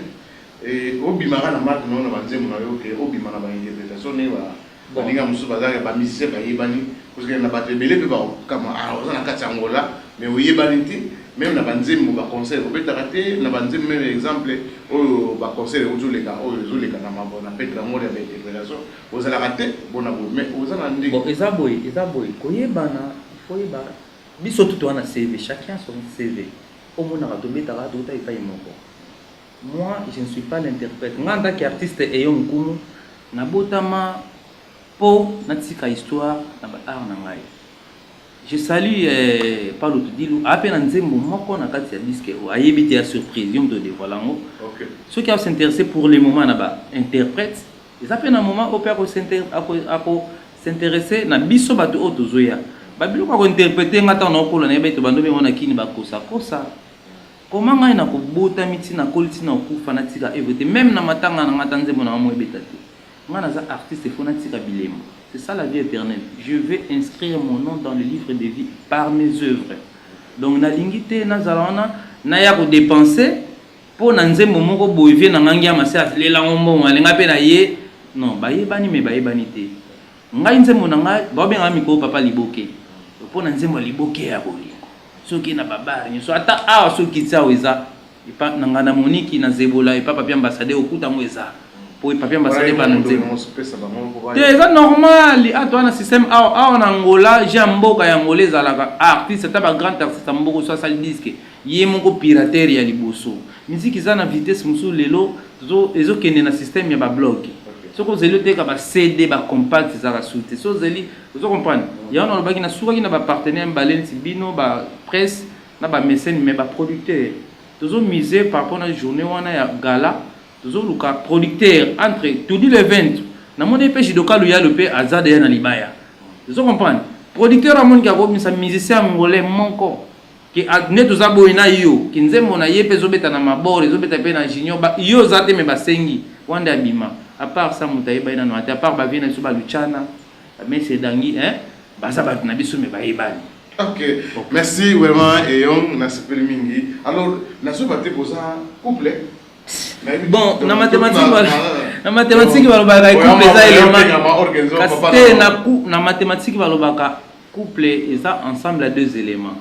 et obimara na marque non na banzemo na yo ke obimara ba interprétation ne ba linga musu bazaka ba musicien ba yebani parce que na ba tebele pe ba kama oza na kati Angola mais oyebani ti même na banzemo ba concert obeta raté na banzemo même exemple o ba concert ozoleka na mabona petra ngora ba interprétation oza la raté bona bo mais oza na ndi bon eza boy koyebana faut yeba biso tout wana CV chacun son CV au mona ka tobeta ka tota ifa imoko. Moi, je ne suis pas l'interprète. Moi, en tant qu'artiste, histoire, je salue Paulo Tudilou. Après, on a dit disque, il y a surprise, il y a ceux qui s'intéressent pour le moment, interprète. Ils appellent un moment où on s'intéresser à biso bato otozoya. Babilo ko interpréter ngata na ko na beto bando be mona kini bakosa kosa. Comment ngai na ko bota miti na koliti na ku fanatika everything même na matanga na ngata nzembo na mo ebetati. Ngana za artiste fanatika bilemo. C'est ça la vie éternelle. Je vais inscrire mon nom dans le livre de vie par mes œuvres. Donc na lingité na zalana na ya ko dépenser pour na nzembo moko boyevie na ngangi ya masa lela ngombo alenga pe na ye non ba yebani me ba yebani te. Ngai nzembo na ngai ba benga miko papa liboke. Pour na nzembo liboke ya boli. Soki na babari nyo so ata awa soki tsa weza ipa nangana moniki na zebola ipa papier ambassadeur okuta ngweza po papier ambassadeur ba nzembo te eza normal ato na système awa na Angola jamboka ya ngoleza la artiste ta ba grand artiste mboko so sali disque ye moko pirateur ya liboso musique za na vitesse musu lelo zo ezo kende na système ya ba blog soko zeli te ka ba CD ba compact za rasute so zeli vous comprenez il y a on ba kina suka kina ba partenaire mbaleni bino ba presse na ba mécène mais ba producteur toujours miser par rapport à la journée wana ya gala toujours luka producteur entre tout dit le 20 na monde pe jidoka lu ya le pe azade ya na libaya vous comprenez producteur a monde ki ko misa musicien ngolais monko ki adne to za boina yo ki nzembo na ye pe zo beta na mabore zo beta pe na junior ba yo zate me basengi wanda abima à part ça mutaïba ina no à part ba vina so ba luchana mais c'est dangi hein basa ba na biso me ba yebani. Ok, merci vraiment et on a super mingi. Alors la soubate pour ça couple. Bon, na mathématique balobaka couple ça élément. Na mathématique balobaka couple et ça ensemble à deux éléments.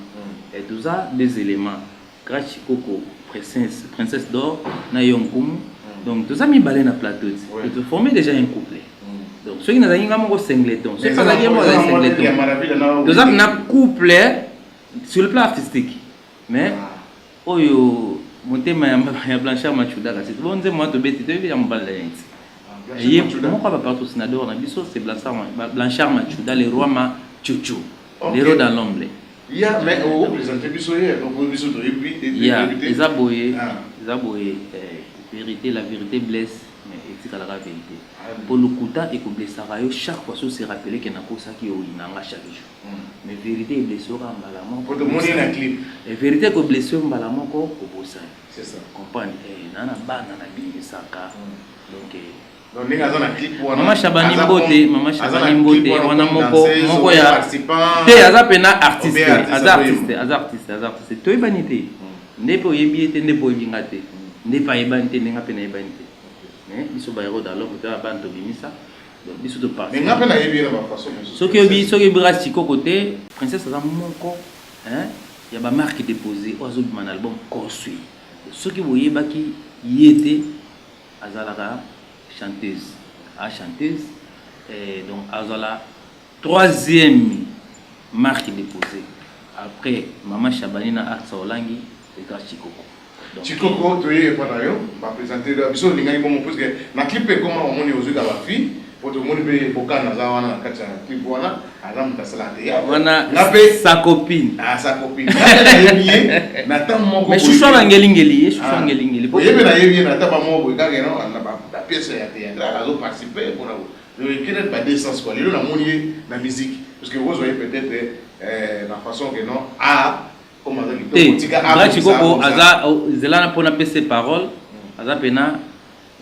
Et tout ça deux éléments. Grachi Coco, princesse d'or na yonkumu. Donc tout ça mi balé na plateau. Et tu former déjà un couple. Donc ceux qui n'ont pas de singleton, ceux qui n'ont pas de singleton, nous avons un couple sur le plan artistique. Mais, oh yo, mon thème est Blanchard Machuda. C'est bon, moi tu bêtis, tu viens me parler. Et moi quoi partout sénateur, on a dit ça, c'est Blanchard Machuda, le roi Machuchu, le roi dans l'ombre. Il y a mais au présenté bisoyer, donc on biso de répit et il y a les aboyés, vérité, la vérité blesse, mais c'est la vérité. Pour le coup, et que blessarayo chaque fois se rappeler qu'il y a un cosa qui est au chaque jour. Mais vérité et blessure en balamon. Pour te montrer un clip. Et vérité que blessure en balamon ko bossa. C'est ça. Comprendre. Et nana bana na bi saka. Donc les gars ont un clip pour Maman Chabani Mbote, wana moko ya te azapena artiste. To ibanité. Ndepo yebiete ndepo yingate. Ndepa yebante nenga pena yebante. Biso ba héros dans l'homme ta bande bimisa donc biso de partir mais ngapena yebira ba façon soki brasi côté princesse za moko hein ya ba marque déposé ozo man album Kosui soki boyeba ki yete azalaka chanteuse et donc azala troisième marque déposée après Maman Chabani na Art Solangi et Grachi Coco. Chikoko, tu es pas d'ailleurs, va présenter la vision de l'ingénieur parce que la clip est comment on est aux yeux de la fille, pour tout le monde peut boka na zawana kacha clip wana, adam tasalate ya. Wana sa copine. Ah sa copine. Na ta moko. Mais chouchou ngeli, chouchou ngeli. Yebe na yebi na ta ba moko ikage no na ba pièce ya théâtre, azo participer pour quel est le sens quoi? Les gens ont la musique parce que vous voyez peut-être la façon que non comme on dit Chikoko aza zelana pona pese parole aza pena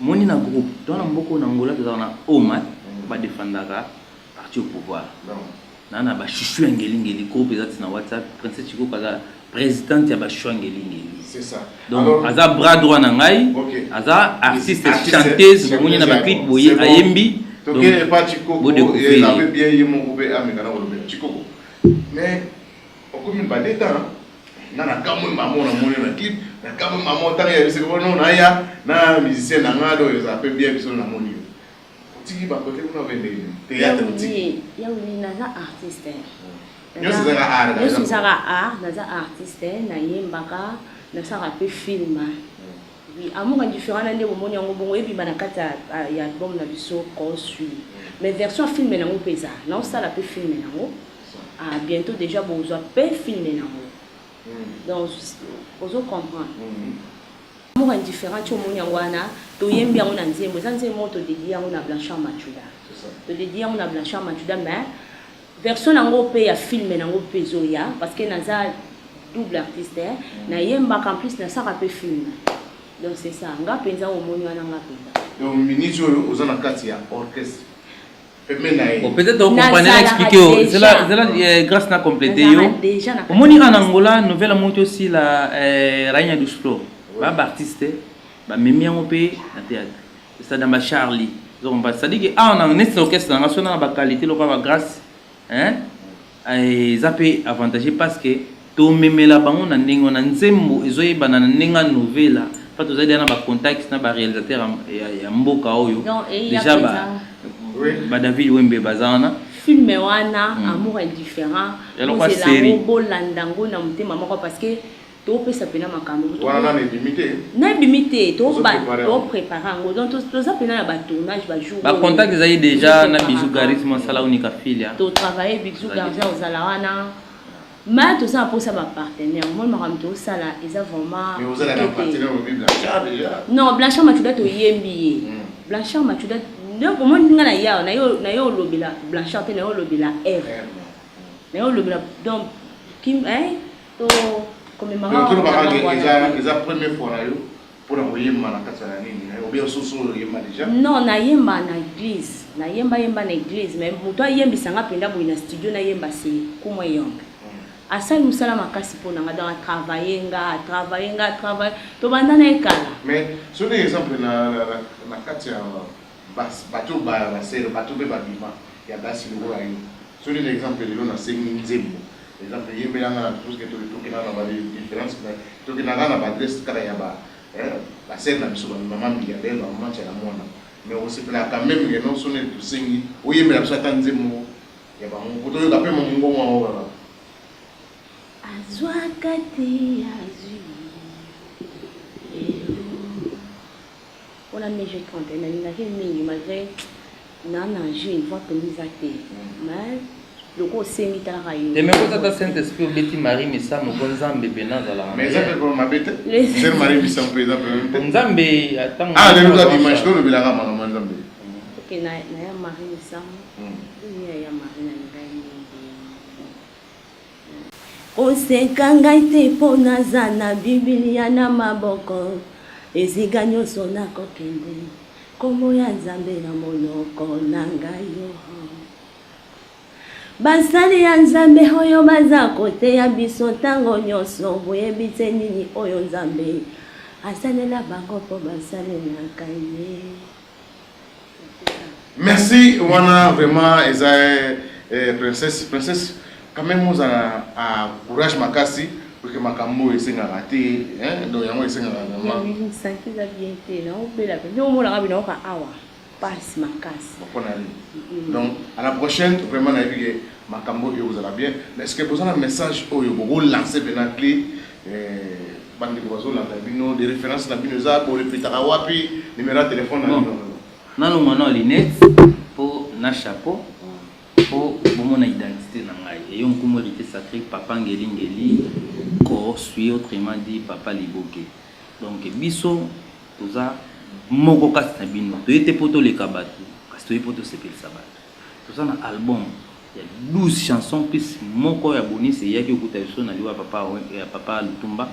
moni na groupe dans na mboko na ngola toza na Omat ba défendaka parti au pouvoir nana ba chuchu ngeli groupe ezati na WhatsApp Princesse Chikoko aza présidente ya ba chuchu ngeli c'est ça donc aza bras droit na ngai aza artiste chanteuse moni na ba clip boye ayembi donc il est pas Chikoko il avait bien eu mon groupe amekana olobela Chikoko mais au commune ba d'état nana kamwe maman na moni na clip na kamwe maman tanga ya bisiko non na ya na musicien na ngado ça peut bien biso na moni tiki ba côté kuna vende théâtre tiki ya uni naza artiste yo naza artiste na yembaka na saka pe film oui amour indifférent na ndebo moni yango bongo ebi bana kata ya album na biso ko suit mais version film na ngo pesa na osala pe film na ngo bientôt déjà besoin pe film na ngo donc vous comprendre amour indifférent tu moni yango wana to yembi yango na nzembo za nzembo to dédié yango na Blanchard Machuda to dédié yango na Blanchard Machuda mais version nango pe ya film nango pezo ya parce que naza double artiste na yemba en plus na saka pe film donc c'est ça nga penza o moni wana nga penza donc minitio aux na kati ya orchestre peut-être on comprendre expliquer c'est là grâce na compléter yo au moni en Angola nouvelle monte aussi la Rainha dos Flow ba artiste ba memi yango pe na théâtre ça dans ma Charlie donc ça dit que on a un orchestre national ba qualité lo ba grâce hein zape avantagé parce que to memela bango na ndingo na nzembo ezoyeba na ndinga novela pas to zadi na ba contact na ba réalisateur ya mboka oyo déjà ba David Wembe bazana film wana amour indifférent c'est la bolandango na mutema moko parce que to pesa pena makambo wana na limité to préparer ngo donc to za pena na ba tournage ba jour ba contact zayi déjà na Bijou Charisme sala unika filia to travailler Bijou Charisme aux alawana mais tout ça pour ça ba partenaire moi maram to sala eza vraiment mais vous allez un partenaire au Blanchard déjà non Blanchard Machuda to yembi Blanchard Machuda donc moi nga na yo lobila Blanchard te na yo lobila R na yo lobila donc kim to donc tu vas les première fois là pour envoyer mana katana nini ou bien soso yemba déjà non na yemba na église na yemba na église mais muto yembi sanga penda bo na studio na yemba si kumwe yong asali musala makasi pona nga dans travailler to bandana ekala mais sur des exemples na katia bato ba ser bato be babima ya basi lo ayo sur des exemples de na sengi nzembo exemple yembe nga na tout que to kina na ba différence mais to kina na ba adresse kala ya ba ba ser na biso ba maman mi ya bela maman cha na mona mais aussi pela quand même que non sonne to sengi o yembe la biso tanzemo ya ba mo to yo ka pe mo ngoma o ba azwakati azwi on a mis je compte na mingi malgré nana j'ai une voix comme Isaac mais le ko sengi tala yo mais ko tata Saint-Esprit obeti Marie Missa mo nzambe bena za la mais ça fait comme ma bête c'est Marie Missa par exemple nzambe atanga le dimanche to le bilanga mama nzambe ok na ya Marie Missa ya Marie na ngai oseka ngai te mpo naza na Biblia na maboko esika nyonso nakokende kombo ya Nzambe na monoko na ngai yo basali ya Nzambe oyo baza koteya biso ntango nyonso boyebi te nini oyo Nzambe asalela bango mpo basalelaka ye. Merci wana vraiment eza princesse quand même vous a courage makasi pour que makambo esenga raté donc yango esenga vraiment oui ça qui va bien te na obela pe no mola kabina oka awa passe makasi donc à la prochaine vraiment na vie makambo vous allez bien mais est-ce que vous avez un message au vous lancer bena clé bande de oiseaux la bino des références na bino za pour répéter wapi numéro de téléphone na non non linette pour na chapeau pour mon identité na ngai et on comme hérité sacré papa ngeli ko suis autrement dit papa liboke donc biso toza moko kasi na bino to ete poto le kabatu c'est pour tout ce qu'il s'abat. Tout ça, un album, il y a 12 chansons, plus mon corps est bonus, et il y a qui écoute son ali à papa Lutumba.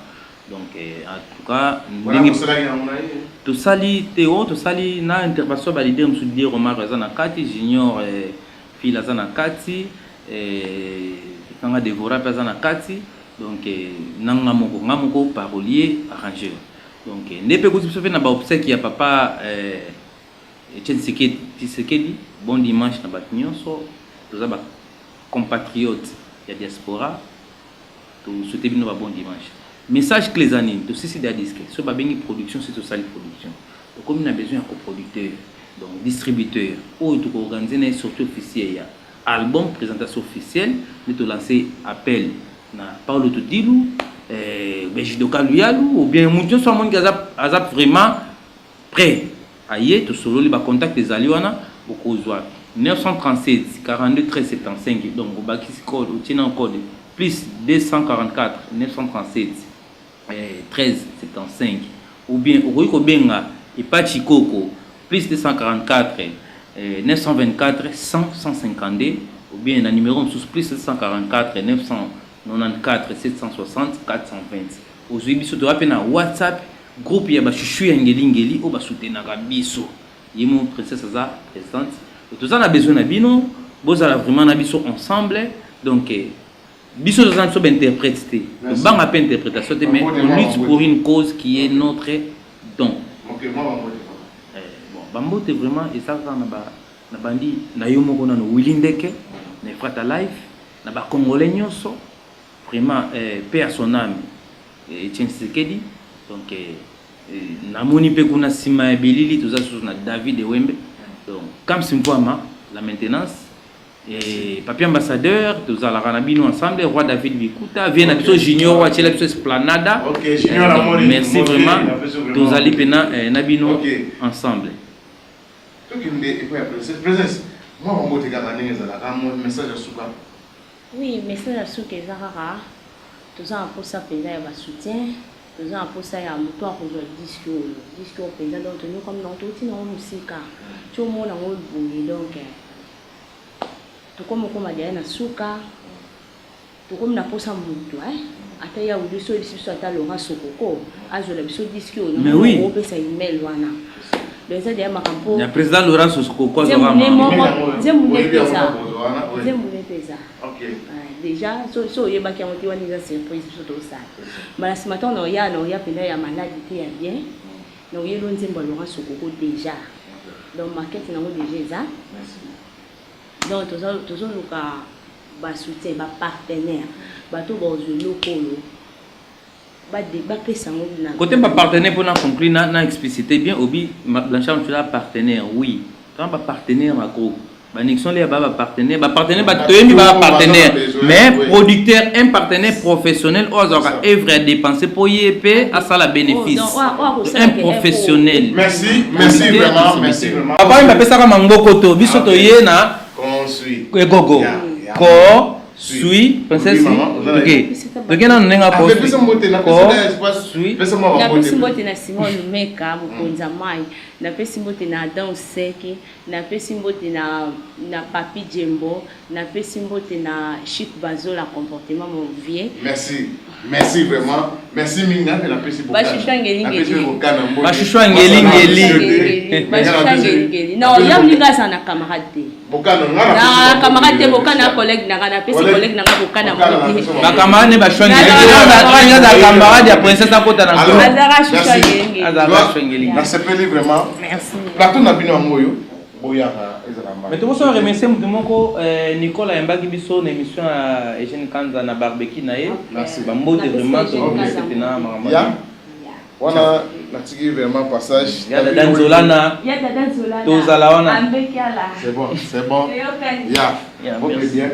Donc, en tout cas, tout ça, Théo, tout ça, na intervention validée, on se dit Romain Razana Kati, Junior, Phil Azana Kati, Kanga Devora Razana Kati, donc, Nangamoko, parolier, arrangeur. Donc, ne peut pas se faire na obsèque qui a papa Etienne Tshisekedi, bon dimanche na Batnyonso, tous les compatriotes de la diaspora, tout souhaiter bien bon dimanche. Message que les années, tout ceci de disque, sur la production, c'est tout ça la production. Donc, comme on a besoin de coproducteurs, donc distributeurs, ou tout organiser une sortie officielle, album, présentation officielle, de te lancer appel na Paulo Tudilou, Bejidoka Luyalou, ou bien Mounio soit mon gazap vraiment prêt. Aïe, tout solo, les contacts des Aliwana, au Kozwa 937 42 13 75, donc au Bakis code, au Tina code, plus 244 937 13 75, ou bien au Ruiko Benga et Pachikoko, plus 244 924 100 152, ou bien un numéro plus 244 994 760 420. Aujourd'hui, biso to appel na WhatsApp, groupe ya ba chuchu ya ngeli o ba soutenaka biso. Yemo princesse za présente. Tout ça on a besoin na bino, bozala vraiment na biso ensemble. Donc biso za so interpréter. Banga pas interprétation mais on lutte pour une cause qui est notre don. OK, moi bon, Bambote vraiment et ça na bandi na yo moko na no Willindeke, na Frata Life, na ba congolais nyonso. Vraiment paix à son âme. Etienne Tshisekedi. Donc namoni pe kuna sima bilili tout ça sur David Wembe. Donc comme Simpoama la maintenance et papier ambassadeur tout ça la ranabino ensemble roi David Bikuta vient à Junior wa chela Esplanada. OK, Junior la moni. Merci vraiment. Tous ali pena nabino ensemble. Tout qui me présence. Moi on mote ga ndenge za la message à Souka. Oui, message à Souka ezara. Tout ça pour ça pena ya soutien. Nous avons pour ça un moteur pour le disque au président donc nous comme dans tout dans musique tout le monde a un bruit donc tout comme a dit na suka tout comme na pour ça moteur ata ya udi so biso ata Laurent Sokoko azola biso disque mais oui on peut ça email wana donc ça déjà makampo le président Laurent Sokoko azora OK déjà so yeba ki amoti wani za surprise tout ça mais ce matin on ya pena ya maladie ya bien donc yelo nzembo Laurent Sokoko déjà donc maquette na déjà ça donc toujours luka ba soutien ba partenaire ba to bozo lokolo ba pesa ngona côté ba partenaire pour na conclure na expliciter bien obi Blanchard tu as partenaire oui quand ba partenaire ma groupe Banixon les partenaire mais producteur un partenaire professionnel aux œuvres à dépenser pour YP à ça la bénéfice un professionnel. Merci vraiment papa il m'a fait ça comme Mangoko to biso to yena on suit gogo ko suit princesse OK donc on nenga ko suit na pesimbote na Simon Lumeka mukonza mai na pesimbote na Adam Seke na pesimbote na Papi Jembo na pesimbote na Chic Bazola comportement mon vieux merci vraiment merci minga na pesimbote bashishangeli non ya mlinga sana camarade bokana na camarade bokana collègue na pesi collègue na bokana mo ba camarade ba shwangeli na camarade ya princesse akota na ko azara shwangeli na sepeli vraiment merci plateau na bino ngoyo boyaka ezalamba mais tout ça remercier mutu moko Nicolas Yambaki biso na émission à Eugène Kanza na barbecue na ye bambote vraiment to c'était na maramba wana natiki vraiment passage ya Dada Nzolana to zala wana ambekiala c'est bon ya bien